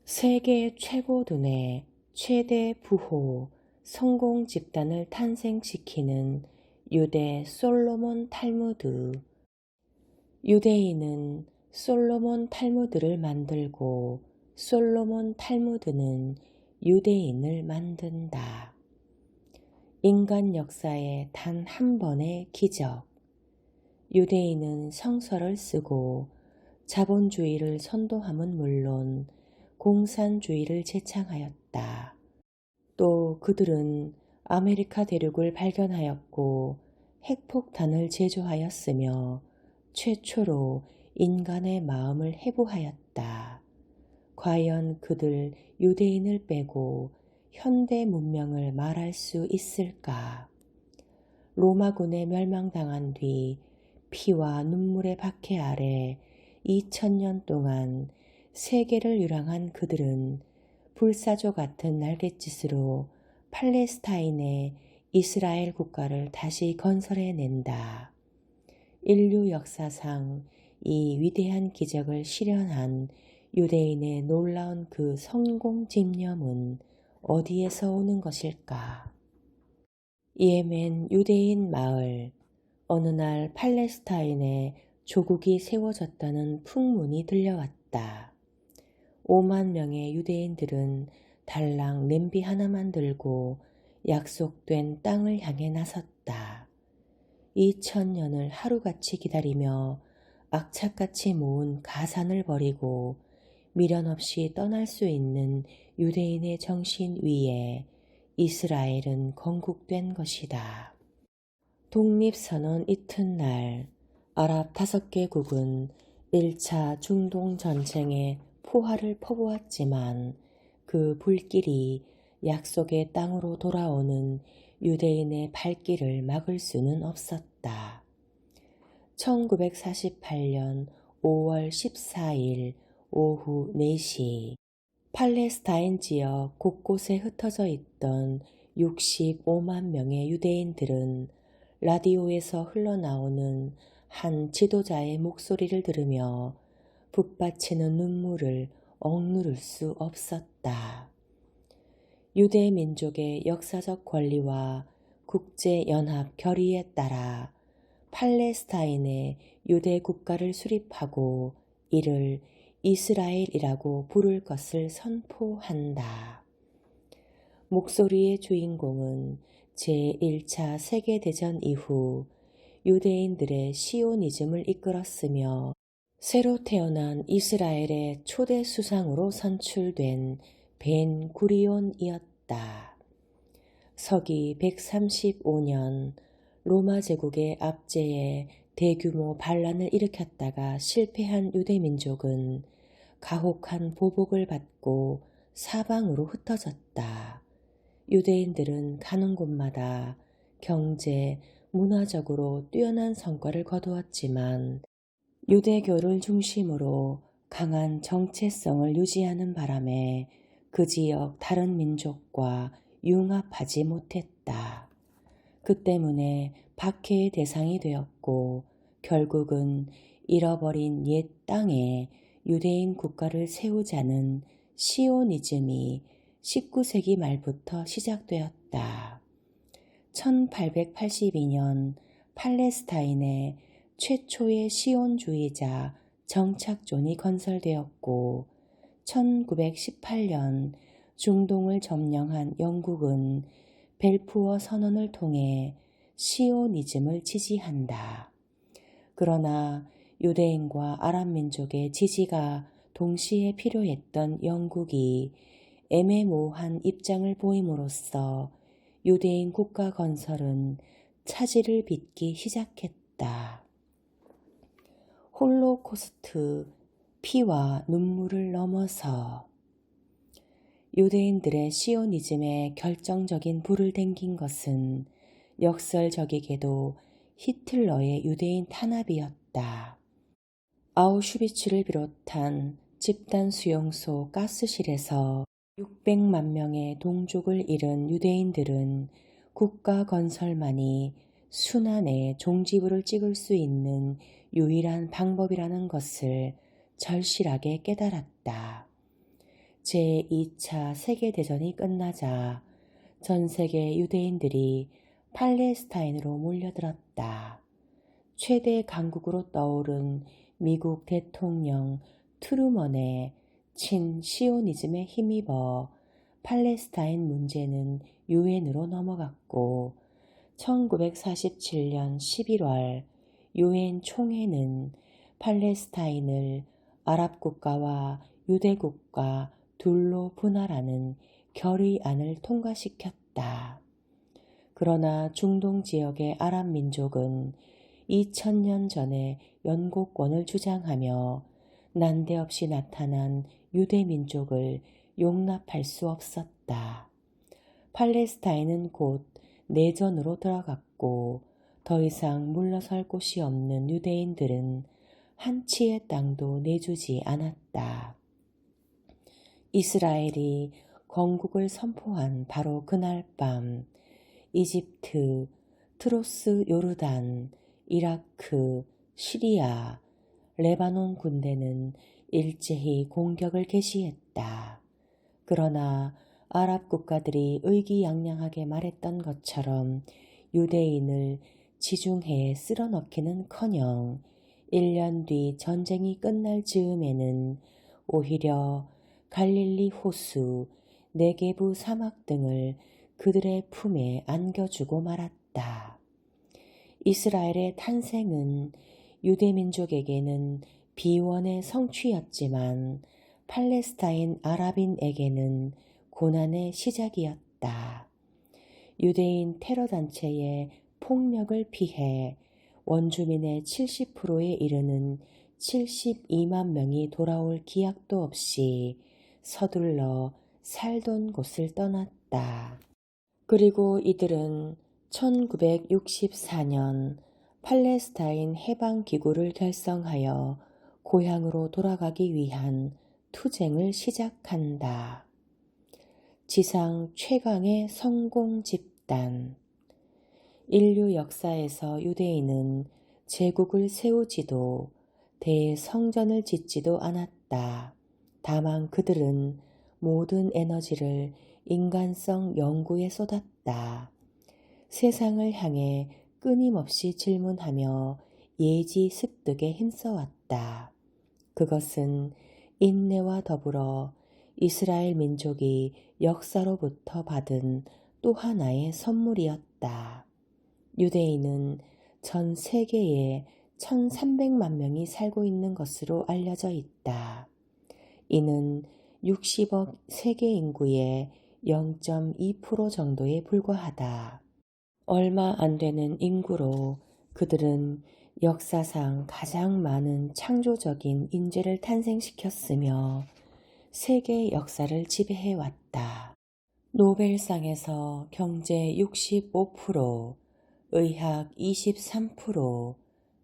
세계 최고둔의 최대 부호 성공 집단을 탄생시키는 유대 솔로몬 탈무드. 유대인은 솔로몬 탈무드를 만들고 솔로몬 탈무드는 유대인을 만든다. 인간 역사의 단 한 번의 기적. 유대인은 성서를 쓰고 자본주의를 선도함은 물론 공산주의를 제창하였다. 또 그들은 아메리카 대륙을 발견하였고 핵폭탄을 제조하였으며 최초로 인간의 마음을 해부하였다. 과연 그들 유대인을 빼고 현대 문명을 말할 수 있을까? 로마군에 멸망당한 뒤 피와 눈물의 박해 아래 2000년 동안 세계를 유랑한 그들은 불사조 같은 날갯짓으로 팔레스타인의 이스라엘 국가를 다시 건설해낸다. 인류 역사상 이 위대한 기적을 실현한 유대인의 놀라운 그 성공 집념은 어디에서 오는 것일까? 예멘 유대인 마을. 어느 날 팔레스타인에 조국이 세워졌다는 풍문이 들려왔다. 5만 명의 유대인들은 달랑 냄비 하나만 들고 약속된 땅을 향해 나섰다. 2000년을 하루같이 기다리며 악착같이 모은 가산을 버리고 미련 없이 떠날 수 있는 유대인의 정신 위에 이스라엘은 건국된 것이다. 독립선언 이튿날 아랍 5개국은 1차 중동 전쟁에 포화를 퍼부었지만 그 불길이 약속의 땅으로 돌아오는 유대인의 발길을 막을 수는 없었다. 1948년 5월 14일 오후 4시 팔레스타인 지역 곳곳에 흩어져 있던 65만 명의 유대인들은 라디오에서 흘러나오는 한 지도자의 목소리를 들으며 북받치는 눈물을 억누를 수 없었다. 유대 민족의 역사적 권리와 국제연합 결의에 따라 팔레스타인의 유대 국가를 수립하고 이를 이스라엘이라고 부를 것을 선포한다. 목소리의 주인공은 제1차 세계대전 이후 유대인들의 시오니즘을 이끌었으며 새로 태어난 이스라엘의 초대 수상으로 선출된 벤 구리온이었다. 서기 135년 로마 제국의 압제에 대규모 반란을 일으켰다가 실패한 유대민족은 가혹한 보복을 받고 사방으로 흩어졌다. 유대인들은 가는 곳마다 경제, 문화적으로 뛰어난 성과를 거두었지만 유대교를 중심으로 강한 정체성을 유지하는 바람에 그 지역 다른 민족과 융합하지 못했다. 그 때문에 박해의 대상이 되었고 결국은 잃어버린 옛 땅에 유대인 국가를 세우자는 시오니즘이 19세기 말부터 시작되었다. 1882년 팔레스타인에 최초의 시온주의자 정착존이 건설되었고 1918년 중동을 점령한 영국은 벨푸어 선언을 통해 시오니즘을 지지한다. 그러나 유대인과 아랍 민족의 지지가 동시에 필요했던 영국이 애매모호한 입장을 보임으로써 유대인 국가 건설은 차질을 빚기 시작했다. 홀로코스트, 피와 눈물을 넘어서 유대인들의 시오니즘에 결정적인 불을 댕긴 것은 역설적이게도 히틀러의 유대인 탄압이었다. 아우슈비츠를 비롯한 집단 수용소 가스실에서 600만 명의 동족을 잃은 유대인들은 국가 건설만이 순환의 종지부를 찍을 수 있는 유일한 방법이라는 것을 절실하게 깨달았다. 제2차 세계대전이 끝나자 전 세계 유대인들이 팔레스타인으로 몰려들었다. 최대 강국으로 떠오른 미국 대통령 트루먼의 친시오니즘에 힘입어 팔레스타인 문제는 유엔으로 넘어갔고 1947년 11월 유엔 총회는 팔레스타인을 아랍 국가와 유대 국가 둘로 분할하는 결의안을 통과시켰다. 그러나 중동 지역의 아랍 민족은 2000년 전에 영국권을 주장하며 난데없이 나타난 유대 민족을 용납할 수 없었다. 팔레스타인은 곧 내전으로 들어갔고 더 이상 물러설 곳이 없는 유대인들은 한 치의 땅도 내주지 않았다. 이스라엘이 건국을 선포한 바로 그날 밤 이집트, 트로스 요르단, 이라크, 시리아, 레바논 군대는 일제히 공격을 개시했다. 그러나 아랍 국가들이 의기양양하게 말했던 것처럼 유대인을 지중해에 쓸어넣기는커녕 1년 뒤 전쟁이 끝날 즈음에는 오히려 갈릴리 호수, 네게부 사막 등을 그들의 품에 안겨주고 말았다. 이스라엘의 탄생은 유대민족에게는 비원의 성취였지만 팔레스타인 아랍인에게는 고난의 시작이었다. 유대인 테러단체의 폭력을 피해 원주민의 70%에 이르는 72만 명이 돌아올 기약도 없이 서둘러 살던 곳을 떠났다. 그리고 이들은 1964년 팔레스타인 해방기구를 결성하여 고향으로 돌아가기 위한 투쟁을 시작한다. 지상 최강의 성공 집단. 인류 역사에서 유대인은 제국을 세우지도 대성전을 짓지도 않았다. 다만 그들은 모든 에너지를 인간성 연구에 쏟았다. 세상을 향해 끊임없이 질문하며 예지 습득에 힘써왔다. 그것은 인내와 더불어 이스라엘 민족이 역사로부터 받은 또 하나의 선물이었다. 유대인은 전 세계에 1300만 명이 살고 있는 것으로 알려져 있다. 이는 60억 세계 인구의 0.2% 정도에 불과하다. 얼마 안 되는 인구로 그들은 역사상 가장 많은 창조적인 인재를 탄생시켰으며 세계 역사를 지배해왔다. 노벨상에서 경제 65%, 의학 23%,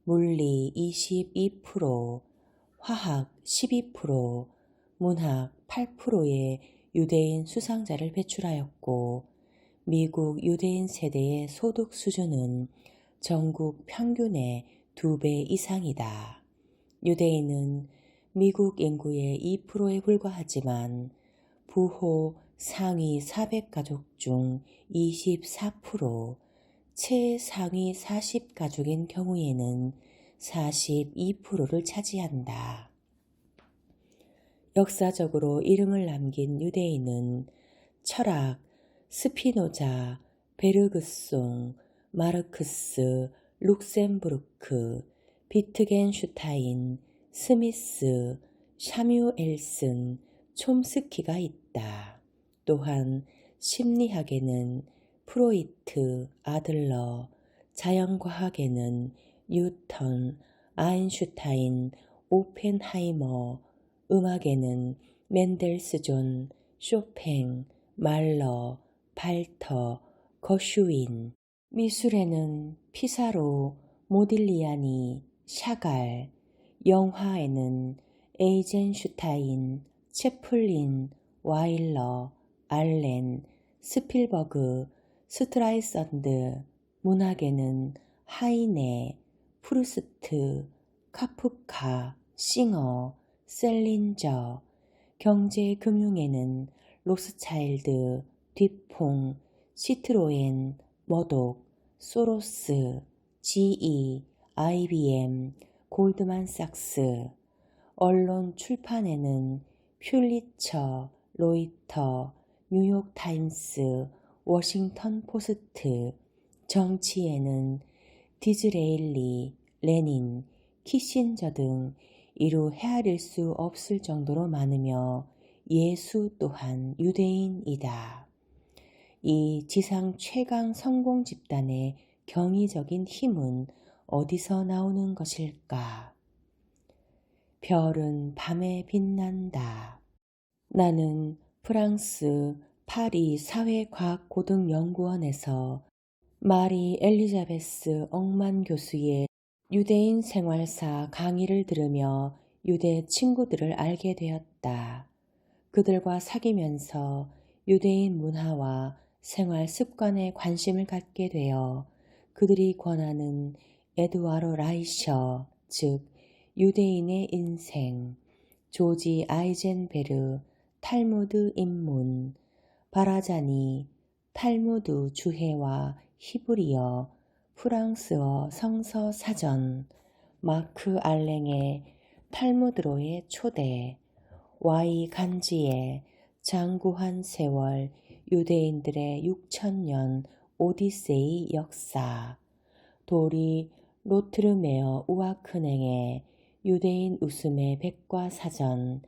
물리 22%, 화학 12%, 문학 8%의 유대인 수상자를 배출하였고 미국 유대인 세대의 소득 수준은 전국 평균의 2배 이상이다. 유대인은 미국 인구의 2%에 불과하지만 부호 상위 400가족 중 24%, 최상위 40가족인 경우에는 42%를 차지한다. 역사적으로 이름을 남긴 유대인은 철학, 스피노자, 베르그송, 마르크스, 룩셈부르크, 비트겐슈타인, 스미스, 샤뮤엘슨, 촘스키가 있다. 또한 심리학에는 프로이트, 아들러, 자연과학에는 뉴턴, 아인슈타인, 오펜하이머, 음악에는 멘델스존, 쇼팽, 말러, 발터, 거슈인, 미술에는 피사로, 모딜리아니, 샤갈, 영화에는 에이젠슈타인, 채플린, 와일러, 알렌, 스필버그, 스트라이선드, 문학에는 하이네, 프루스트, 카프카, 싱어, 셀린저, 경제 금융에는 로스차일드, 뒷풍, 시트로엔, 머독, 소로스, GE, IBM, 골드만삭스, 언론 출판에는 퓰리처, 로이터, 뉴욕타임스, 워싱턴 포스트, 정치에는 디즈레일리, 레닌, 키신저 등 이루 헤아릴 수 없을 정도로 많으며 예수 또한 유대인이다. 이 지상 최강 성공 집단의 경이적인 힘은 어디서 나오는 것일까? 별은 밤에 빛난다. 나는 프랑스 파리 사회과학고등연구원에서 마리 엘리자베스 억만 교수의 유대인 생활사 강의를 들으며 유대 친구들을 알게 되었다. 그들과 사귀면서 유대인 문화와 생활 습관에 관심을 갖게 되어 그들이 권하는 에드와르 라이셔, 즉 유대인의 인생, 조지 아이젠베르, 탈무드 입문, 바라자니, 탈무드 주해와 히브리어, 프랑스어 성서 사전, 마크 알랭의 탈무드로의 초대, 와이 간지의 장구한 세월 유대인들의 6천년 오디세이 역사, 도리 로트르메어 우아크냉의 유대인 웃음의 백과사전,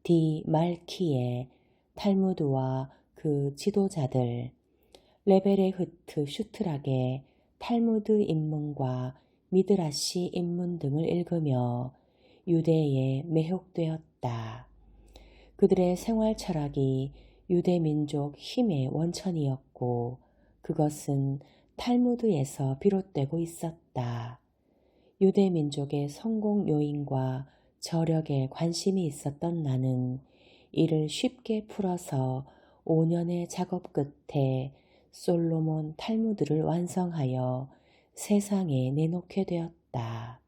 디 말키의 탈무드와 그 지도자들, 레베레흐트 슈트락의 탈무드 입문과 미드라시 입문 등을 읽으며 유대에 매혹되었다. 그들의 생활 철학이 유대 민족 힘의 원천이었고 그것은 탈무드에서 비롯되고 있었다. 유대 민족의 성공 요인과 저력에 관심이 있었던 나는 이를 쉽게 풀어서 5년의 작업 끝에 솔로몬 탈무드를 완성하여 세상에 내놓게 되었다.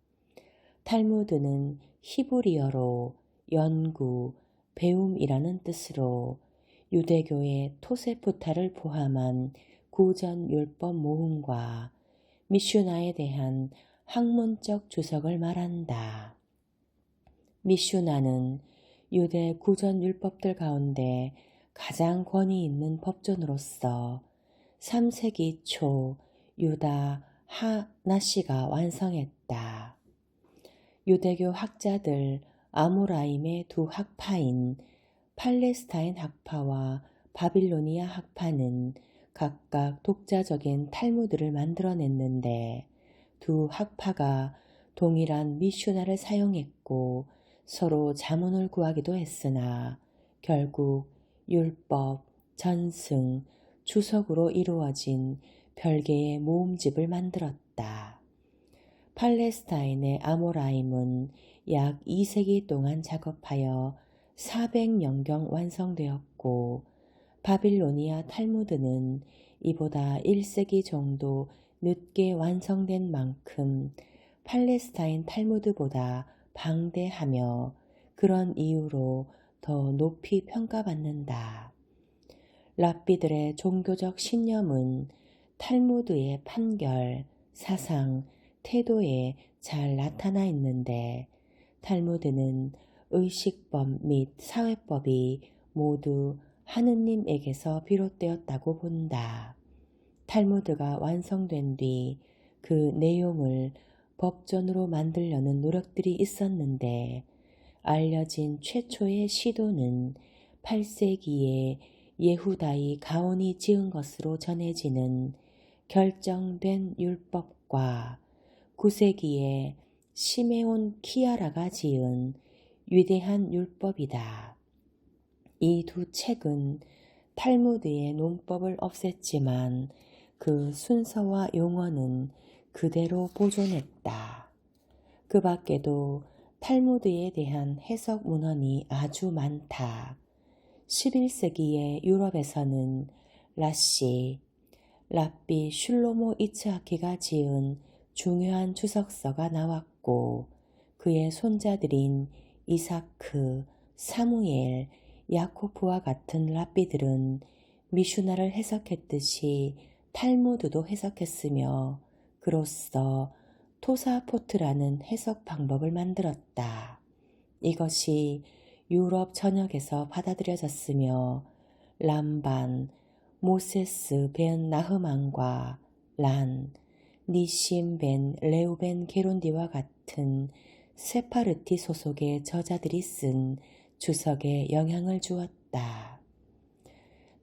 탈무드는 히브리어로 연구, 배움이라는 뜻으로 유대교의 토세프타를 포함한 구전율법 모음과 미슈나에 대한 학문적 주석을 말한다. 미슈나는 유대 구전율법들 가운데 가장 권위 있는 법전으로서 3세기 초 유다 하나시가 완성했다. 유대교 학자들 아모라임의 두 학파인 팔레스타인 학파와 바빌로니아 학파는 각각 독자적인 탈무드를 만들어냈는데 두 학파가 동일한 미슈나를 사용했고 서로 자문을 구하기도 했으나 결국 율법, 전승, 주석으로 이루어진 별개의 모음집을 만들었다. 팔레스타인의 아모라임은 약 2세기 동안 작업하여 400년경 완성되었고 바빌로니아 탈무드는 이보다 1세기 정도 늦게 완성된 만큼 팔레스타인 탈무드보다 방대하며 그런 이유로 더 높이 평가받는다. 랍비들의 종교적 신념은 탈무드의 판결, 사상, 태도에 잘 나타나 있는데 탈무드는 의식법 및 사회법이 모두 하느님에게서 비롯되었다고 본다. 탈무드가 완성된 뒤 그 내용을 법전으로 만들려는 노력들이 있었는데 알려진 최초의 시도는 8세기에 예후다이 가온이 지은 것으로 전해지는 결정된 율법과 9세기에 시메온 키아라가 지은 위대한 율법이다. 이 두 책은 탈무드의 논법을 없앴지만 그 순서와 용어는 그대로 보존했다. 그 밖에도 탈무드에 대한 해석 문헌이 아주 많다. 11세기의 유럽에서는 랍비 슐로모 이츠하키가 지은 중요한 주석서가 나왔고 그의 손자들인 이사크, 사무엘, 야코프와 같은 랍비들은 미슈나를 해석했듯이 탈무드도 해석했으며 그로써 토사포트라는 해석 방법을 만들었다. 이것이 유럽 전역에서 받아들여졌으며 람반, 모세스 벤 나흐만과 란, 니심 벤 레우벤 게론디와 같은 세파르티 소속의 저자들이 쓴 주석에 영향을 주었다.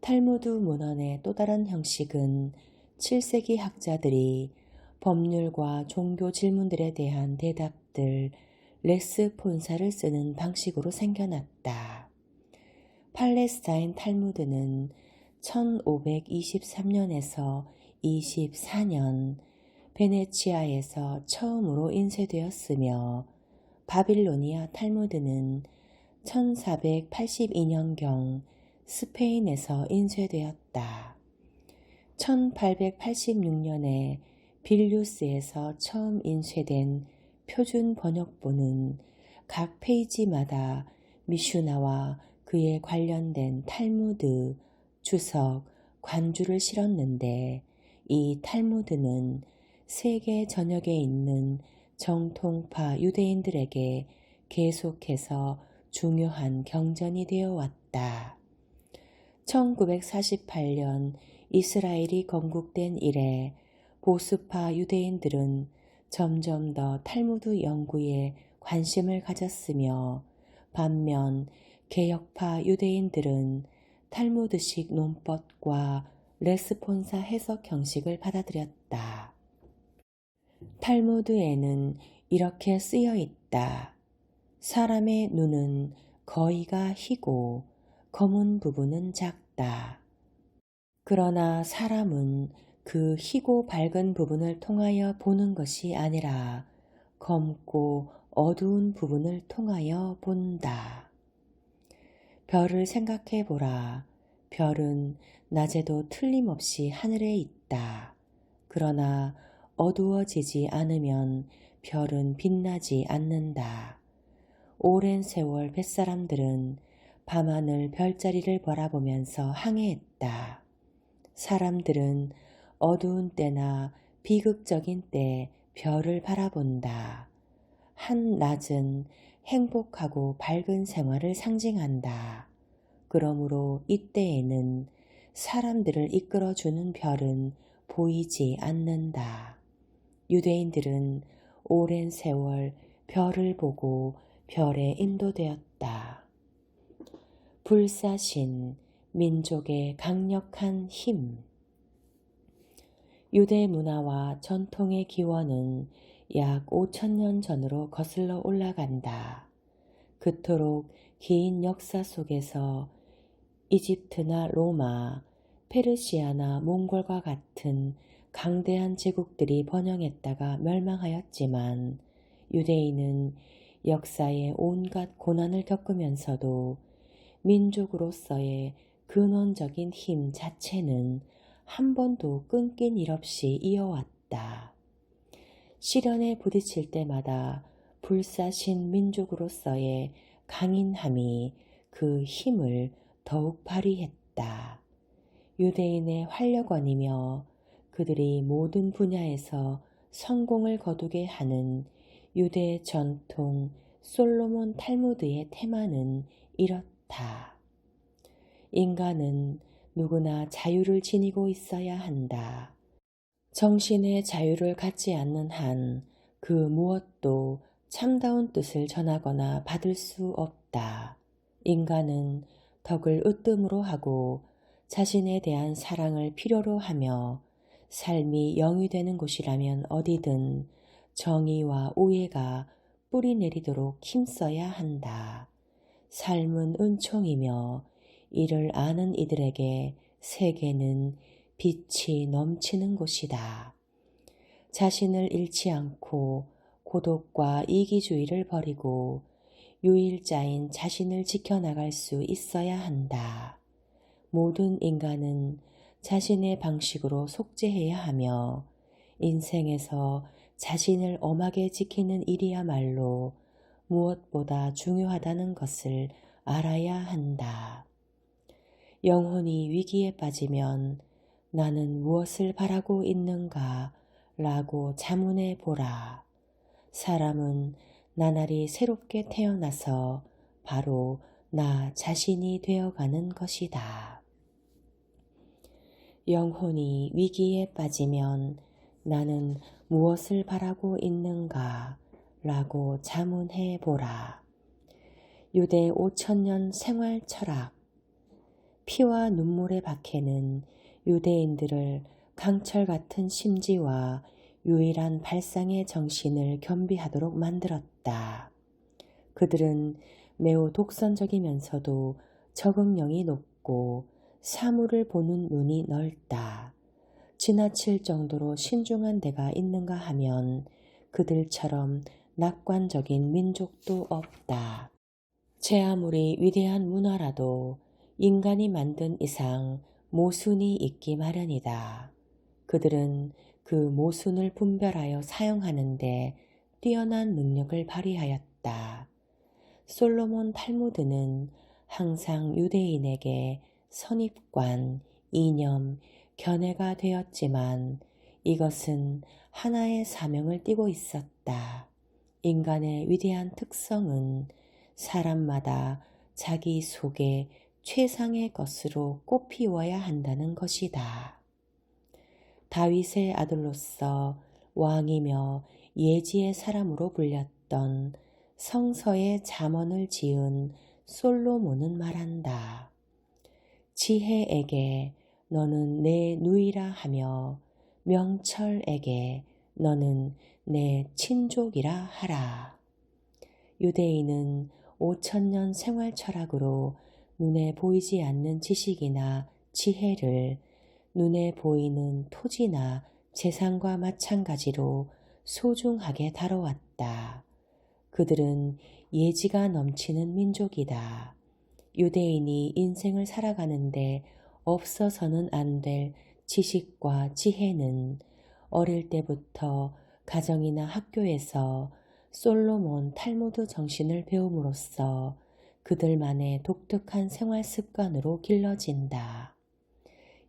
탈무드 문헌의 또 다른 형식은 7세기 학자들이 법률과 종교 질문들에 대한 대답들, 레스폰사를 쓰는 방식으로 생겨났다. 팔레스타인 탈무드는 1523년에서 24년 베네치아에서 처음으로 인쇄되었으며 바빌로니아 탈무드는 1482년경 스페인에서 인쇄되었다. 1886년에 빌뉴스에서 처음 인쇄된 표준 번역본은 각 페이지마다 미슈나와 그에 관련된 탈무드, 주석, 관주를 실었는데 이 탈무드는 세계 전역에 있는 정통파 유대인들에게 계속해서 중요한 경전이 되어 왔다. 1948년 이스라엘이 건국된 이래 보수파 유대인들은 점점 더 탈무드 연구에 관심을 가졌으며 반면 개혁파 유대인들은 탈무드식 논법과 레스폰사 해석 형식을 받아들였다. 탈무드에는 이렇게 쓰여 있다. 사람의 눈은 거의가 희고 검은 부분은 작다. 그러나 사람은 그 희고 밝은 부분을 통하여 보는 것이 아니라 검고 어두운 부분을 통하여 본다. 별을 생각해 보라. 별은 낮에도 틀림없이 하늘에 있다. 그러나 어두워지지 않으면 별은 빛나지 않는다. 오랜 세월 뱃사람들은 밤하늘 별자리를 바라보면서 항해했다. 사람들은 어두운 때나 비극적인 때 별을 바라본다. 한낮은 행복하고 밝은 생활을 상징한다. 그러므로 이때에는 사람들을 이끌어주는 별은 보이지 않는다. 유대인들은 오랜 세월 별을 보고 별에 인도되었다. 불사신, 민족의 강력한 힘. 유대 문화와 전통의 기원은 약 5,000년 전으로 거슬러 올라간다. 그토록 긴 역사 속에서 이집트나 로마, 페르시아나 몽골과 같은 강대한 제국들이 번영했다가 멸망하였지만 유대인은 역사의 온갖 고난을 겪으면서도 민족으로서의 근원적인 힘 자체는 한 번도 끊긴 일 없이 이어왔다. 시련에 부딪힐 때마다 불사신 민족으로서의 강인함이 그 힘을 더욱 발휘했다. 유대인의 활력원이며 그들이 모든 분야에서 성공을 거두게 하는 유대 전통 솔로몬 탈무드의 테마는 이렇다. 인간은 누구나 자유를 지니고 있어야 한다. 정신의 자유를 갖지 않는 한 그 무엇도 참다운 뜻을 전하거나 받을 수 없다. 인간은 덕을 으뜸으로 하고 자신에 대한 사랑을 필요로 하며 삶이 영이 되는 곳이라면 어디든 정의와 우애가 뿌리 내리도록 힘써야 한다. 삶은 은총이며 이를 아는 이들에게 세계는 빛이 넘치는 곳이다. 자신을 잃지 않고 고독과 이기주의를 버리고 유일자인 자신을 지켜나갈 수 있어야 한다. 모든 인간은 자신의 방식으로 속죄해야 하며 인생에서 자신을 엄하게 지키는 일이야말로 무엇보다 중요하다는 것을 알아야 한다. 영혼이 위기에 빠지면 나는 무엇을 바라고 있는가 라고 자문해 보라. 사람은 나날이 새롭게 태어나서 바로 나 자신이 되어가는 것이다. 영혼이 위기에 빠지면 나는 무엇을 바라고 있는가 라고 자문해 보라. 유대 5000년 생활 철학. 피와 눈물의 박해는 유대인들을 강철 같은 심지와 유일한 발상의 정신을 겸비하도록 만들었다. 그들은 매우 독선적이면서도 적응력이 높고 사물을 보는 눈이 넓다. 지나칠 정도로 신중한 데가 있는가 하면 그들처럼 낙관적인 민족도 없다. 제 아무리 위대한 문화라도 인간이 만든 이상 모순이 있기 마련이다. 그들은 그 모순을 분별하여 사용하는데 뛰어난 능력을 발휘하였다. 솔로몬 탈무드는 항상 유대인에게 선입관, 이념, 견해가 되었지만 이것은 하나의 사명을 띠고 있었다. 인간의 위대한 특성은 사람마다 자기 속에 최상의 것으로 꽃피워야 한다는 것이다. 다윗의 아들로서 왕이며 예지의 사람으로 불렸던 성서의 잠언을 지은 솔로몬은 말한다. 지혜에게 너는 내 누이라 하며 명철에게 너는 내 친족이라 하라. 유대인은 5000년 생활 철학으로 눈에 보이지 않는 지식이나 지혜를 눈에 보이는 토지나 재산과 마찬가지로 소중하게 다뤄왔다. 그들은 예지가 넘치는 민족이다. 유대인이 인생을 살아가는데 없어서는 안 될 지식과 지혜는 어릴 때부터 가정이나 학교에서 솔로몬 탈무드 정신을 배움으로써 그들만의 독특한 생활 습관으로 길러진다.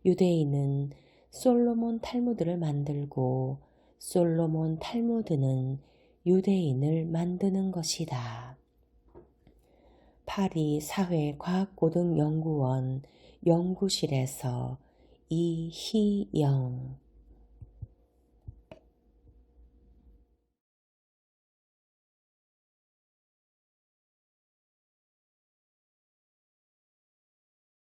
유대인은 솔로몬 탈무드를 만들고 솔로몬 탈무드는 유대인을 만드는 것이다. 파리 사회과학고등연구원 연구실에서 이희영